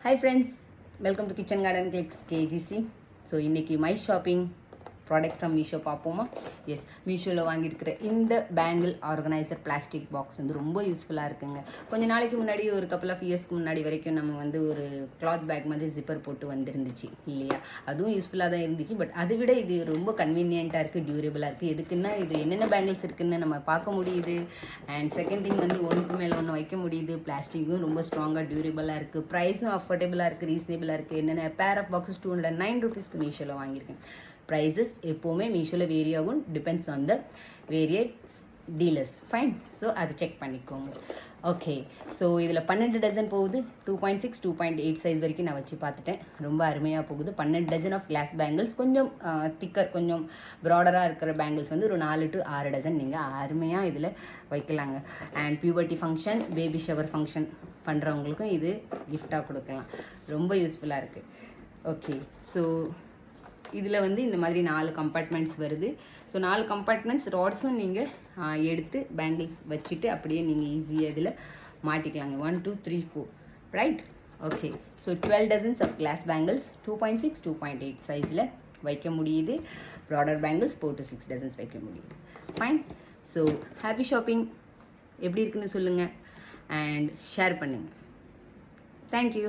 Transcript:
Hi friends, welcome to Kitchen Garden Clicks KGC. So இன்னைக்கு my shopping product from Meesho பார்ப்போமா? S, மீஷோவில் வாங்கியிருக்கிற இந்த bangle organiser plastic box வந்து ரொம்ப யூஸ்ஃபுல்லாக இருக்குங்க. கொஞ்சம் நாளைக்கு முன்னாடி ஒரு கப்பல் ஆஃப் இயர்ஸ்க்கு முன்னாடி வரைக்கும் நம்ம வந்து ஒரு கிளாத் பேக் மாதிரி ஜிப்பர் போட்டு வந்துருந்துச்சு இல்லையா? அதுவும் யூஸ்ஃபுல்லாக தான் இருந்துச்சு. பட் அதை விட இது ரொம்ப கன்வீனியண்ட்டாக இருக்குது, டியூரபிளாக இருக்குது. எதுக்குன்னா இது என்னென்ன பேங்கிள்ஸ் இருக்குதுன்னு நம்ம பார்க்க முடியுது. அண்ட் செகண்ட் திங் வந்து ஒன்றுக்கு மேலே ஒன்று வைக்க முடியுது. பிளாஸ்டிக்கும் ரொம்ப ஸ்ட்ராங்காக டியூரபிளாக இருக்குது. ப்ரைஸும் அஃபோர்டபுளாக இருக்குது, ரீசனபிளாக இருக்குது. என்னென்ன பேர் ஆஃப் பாக்ஸஸ் 209 rupeesக்கு மீஷோவில் வாங்கியிருக்கேன். ப்ரைஸஸ் எப்போவுமே மீஷோவில் வேரி ஆகும், depends on the variate dealers. Fine, so அதை செக் பண்ணிக்கோங்க. ஓகே, ஸோ இதில் 12 டஜன் போகுது. 2.6 2.8 சைஸ் வரைக்கும் நான் வச்சு பார்த்துட்டேன். ரொம்ப அருமையாக போகுது. 12 டஜன் ஆஃப் கிளாஸ் பேங்கிள்ஸ். கொஞ்சம் திக்கர், கொஞ்சம் ப்ராடராக இருக்கிற பேங்கிள்ஸ் வந்து ஒரு 4 to 6 டஜன் நீங்கள் அருமையாக இதில் வைக்கலாங்க. And puberty function, baby shower function பண்ணுறவங்களுக்கும் இது கிஃப்டாக கொடுக்கலாம். ரொம்ப யூஸ்ஃபுல்லாக இருக்குது. ஓகே, ஸோ இதில் வந்து இந்த மாதிரி 4 கம்பார்ட்மெண்ட்ஸ் வருது. ஸோ 4 கம்பார்ட்மெண்ட்ஸ் ராட்ஸும் நீங்கள் எடுத்து பேங்கிள்ஸ் வச்சுட்டு அப்படியே நீங்கள் ஈஸியாக இதில் மாட்டிக்கலாங்க. 1 2 3 4 right. Okay, so 12 dozens of glass bangles 2.6 2.8 சைஸில் வைக்க முடியுது. ப்ராடர் பேங்கிள்ஸ் 4 to 6 டசன்ஸ் வைக்க முடியுது. ஃபைன். So happy shopping. எப்படி இருக்குன்னு சொல்லுங்கள் அண்ட் ஷேர் பண்ணுங்கள். தேங்க்யூ.